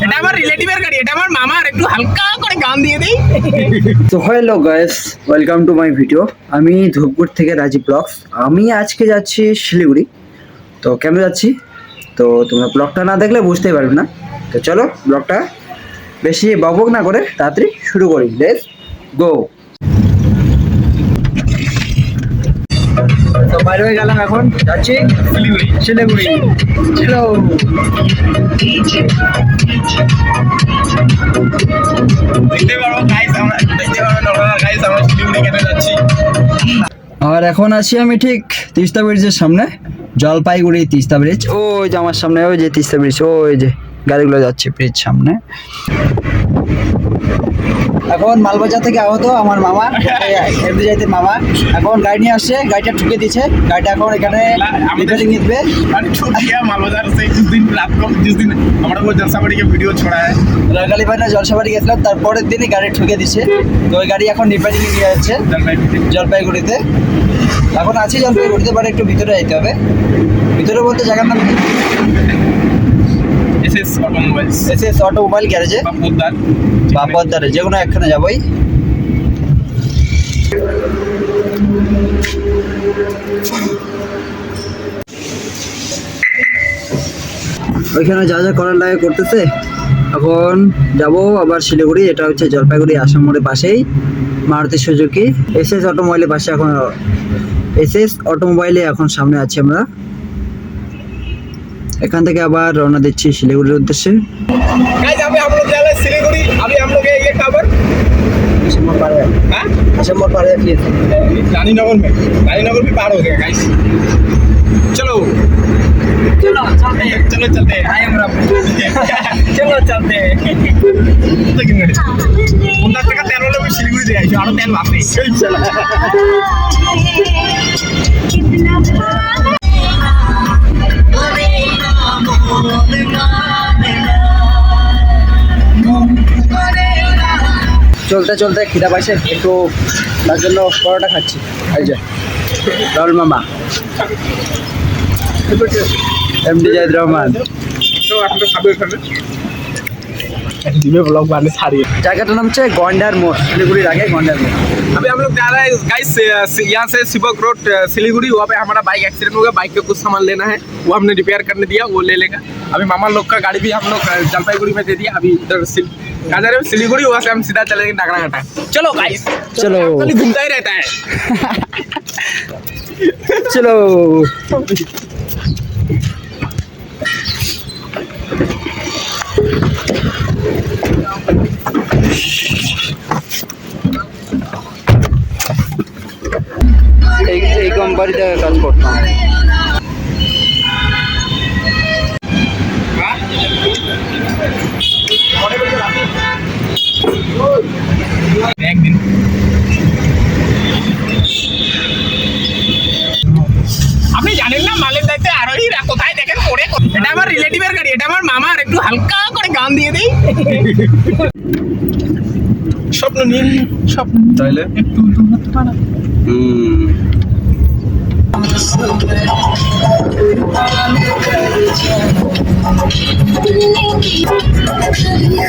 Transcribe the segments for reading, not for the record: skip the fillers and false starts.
এটা আমার রিলেটিভের গাড়ি, এটা আমার মামার, একটু হালকা করে গান দিয়ে দেই। তো hello guys, welcome to my video. আমি ধূপগুড় থেকে রাজীব ব্লগস। আমি আজকে যাচ্ছি শিলিগুড়ি। তো কেন যাচ্ছি তো তোমরা ব্লগটা না দেখলে বুঝতেই পারবে না। তো চলো ব্লগটা বেশি বকবক না করে তাড়াতাড়ি শুরু করি। Let's go. তো বাইরে হয়ে গেলাম, এখন যাচ্ছি শিলিগুড়ি। চলো। আর এখন আছি আমি ঠিক তিস্তা ব্রিজের সামনে, জলপাইগুড়ি তিস্তা ব্রিজ। ওই যে আমার সামনে ওই যে তিস্তা ব্রিজ, ওই যে গাড়িগুলো যাচ্ছে ব্রিজ সামনে। এখন মালবাজার থেকে আহত আমার মামা, এমনি যাইতে মামা এখন গাড়ি নিয়ে আসছে, গাড়িটা ঠুকে দিচ্ছে। গাড়িটা এখন এখানে রিপেয়ারিং নিতে মালবাজার से जिस दिन रात को जिस दिन हमारा वो जलसाबाड़ी के वीडियो छोड़ा है, রাগালি ভাই না জলসাবাড়ি গেছিলাম, তারপরের দিনই গাড়ি ঠুকে দিচ্ছে। তো ওই গাড়ি এখন রিপেয়ারিং নিয়ে যাচ্ছে জলপাইগুড়িতে। এখন আছি জলপাইগুড়িতে, বাট একটু ভিতরে যেতে হবে। ভিতরে বলতে জায়গার নাম কি? एसएस ऑटोमोबाइल्स, এসএস অটোমোবাইল গ্যারেজে বা পদ্মারে, যে কোনো একখানে যাবোই। ওইখানে যা যা করার লাগে করতেছে। এখন যাব আবার শিলিগুড়ি। এটা হচ্ছে জলপাইগুড়ি আসাম মোড়ের পাশেই মারুতি সুজুকি এসএস অটোমোবাইলের পাশে। এখন এসএস অটোমোবাইলে এখন সামনে আছি আমরা। এখান থেকে আবার রওনা দিচ্ছি শিলিগুড়ির উদ্দেশ্যে। गाइस अभी हम लोग जा रहे हैं सिलीगुड़ी। अभी हम लोग ये खबर आसाम मोड़ पार है, हां आसाम मोड़ पार है, रानीनगर भी पार हो गया गाइस। चलो चलो चलते हैं, चलो चलते हैं। आए हमरा चलो चलते हैं। लेकिन उनका का तेल वाला भी सिलीगुड़ी दे आइयो, आरो तेल वापस चल। চলতে চলতে খিদা পাইছে একটু, তার জন্য পরোটা খাচ্ছি। এই যে রল মামা, এমডি জাহিদ রহমান। तो आप तो खाबे खाने जिमे ब्लॉग वाले सारे। জায়গাটার नाम হচ্ছে গন্ডার মোড়, শিলিগুড়ির আগে গন্ডার মোড়। अभी हम लोग जा रहे हैं गाइस यहाँ से शिवक रोड सिलीगुड़ी। वहाँ पे हमारा बाइक एक्सीडेंट हो गया, बाइक का कुछ सामान लेना है, वो हमने रिपेयर करने दिया, वो ले लेगा। अभी मामा लोग का गाड़ी भी हम लोग जलपाईगुड़ी में दे दिया। अभी इधर कहाँ जा रहे हैं? सिलीगुड़ी। वहाँ से हम सीधा चलेंगे नागराघाटा। चलो गाइस चलो। खाली घूमता ही रहता है। চলো। এই কোম্পানিতে কাজ করতাম। একদিন আপনি জানেন না মালের দায়িত্বে আরোহীরা কোথায় দেখেন পড়ে। এটা আমার রিলেটিভের গাড়ি, এটা আমার মামার, একটু হালকা করে গান দিয়ে দেই। স্বপ্ন নীল স্বপ্ন তাইলে একটু দূরত্ব পারা।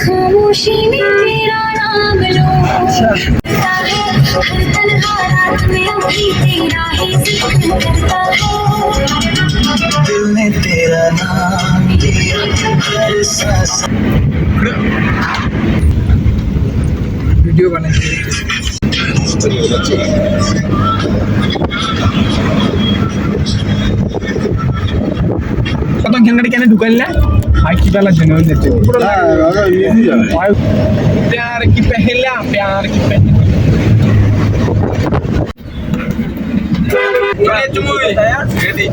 खामोशी में तेरा नाम लो, हर तन्हा रात में अभी तेरा ही जिक्र करता है। दिल ने तेरा नाम लिया हर सांस। ভিডিও বানাচ্ছি। কত ঘেন্নাটি কেন ঢুকাইলে ভাই কি বেলা জন্য प्यार की पहला प्यार की पहला ready.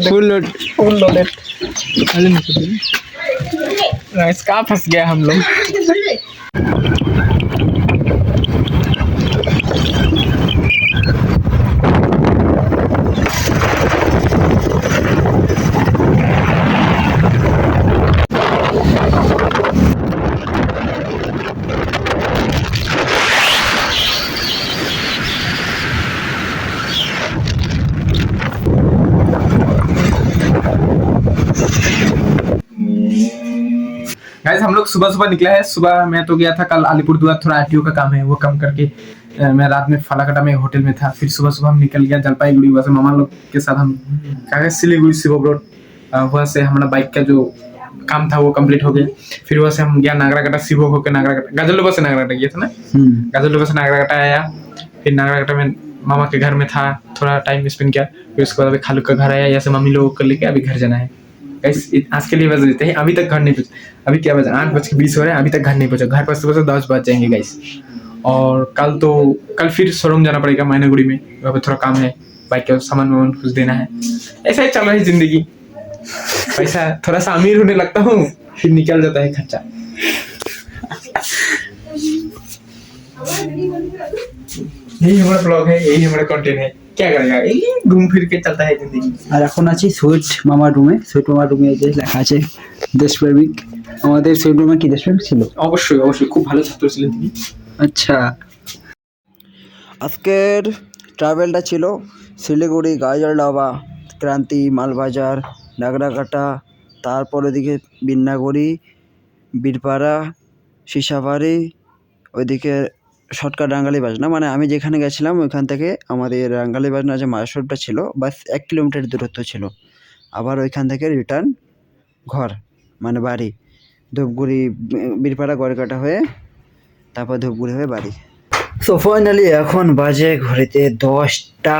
full load. Full loaded. Guys कहाँ फंस गया हम लोग। गाइस हम लोग सुबह सुबह निकला है। सुबह मैं तो गया था कल अलीपुरद्वार, थोड़ा आरटीओ का काम है वो काम करके मैं रात में फालाकाटा में एक होटल में था। फिर सुबह सुबह हम निकल गया जलपाईगुड़ी, वहाँ से मामा लोग के साथ हम क्या सिलीगुड़ी शिवोग रोड, वहाँ से हमारा बाइक का जो काम था वो कंप्लीट हो गया। फिर वहाँ से हम गया नागराकाटा, शिवोग होकर नागराकाटा, गाजलडोबा से नागराकाटा गया था ना, गाजलडोबा से नागराकाटा आया। फिर नागराकाटा में मामा के घर में था, थोड़ा टाइम स्पेंड किया। फिर उसके बाद अभी खालू का घर आया, यहाँ से मम्मी लोगों को लेके अभी घर जाना है। गाइस आज के लिए बज देते हैं, अभी तक घर नहीं पहुंचे। अभी क्या बजा 8:20 हो रहे हैं, अभी तक घर नहीं पहुंचा। घर पर सुबह 10 बज जाएंगे गाइस। और कल फिर शोरूम जाना पड़ेगा मैनागुड़ी में, वहाँ पे थोड़ा काम है, बाइक का सामान वामान कुछ देना है। ऐसा ही चल रहा है जिंदगी। पैसा थोड़ा सा अमीर होने लगता हूँ, फिर निकल जाता है खर्चा। यही हमारा ब्लॉग है, यही हमारा कंटेंट है। क्या करेगा, यही घूम फिर के चलता है जिंदगी। আর এখন আছি সুইট মামার রুমে। সুইট মামার রুমে যে লেখা আছে দেশপ্রেমিক, আমাদের সুইট মামা কি দেশপ্রেমিক ছিল? অবশ্যই অবশ্যই, খুব ভালো ছাত্র ছিলেন তিনি। আচ্ছা, আজকের ট্রাভেলটা ছিল শিলিগুড়ি, গাজলডাবা, ক্রান্তি, মালবাজার, নাগরাকাটা, তারপর ওদিকে বিন্নাগুড়ি, বীরপাড়া, সিসাবাড়ি, ওইদিকে শর্টকাট রাঙ্গালি বাজনা। মানে আমি যেখানে গেছিলাম ওইখান থেকে আমাদের রাঙ্গালি বাজনা যে মায়াসরটা ছিল বাস 1 কিলোমিটার দূরত্ব ছিল। আবার ওইখান থেকে রিটার্ন ঘর, মানে বাড়ি ধূপগুড়ি, বীরপাড়া, গড়কাটা হয়ে তারপর ধূপগুড়ি হয়ে বাড়ি। সো ফাইনালি এখন বাজে ঘড়িতে 10টা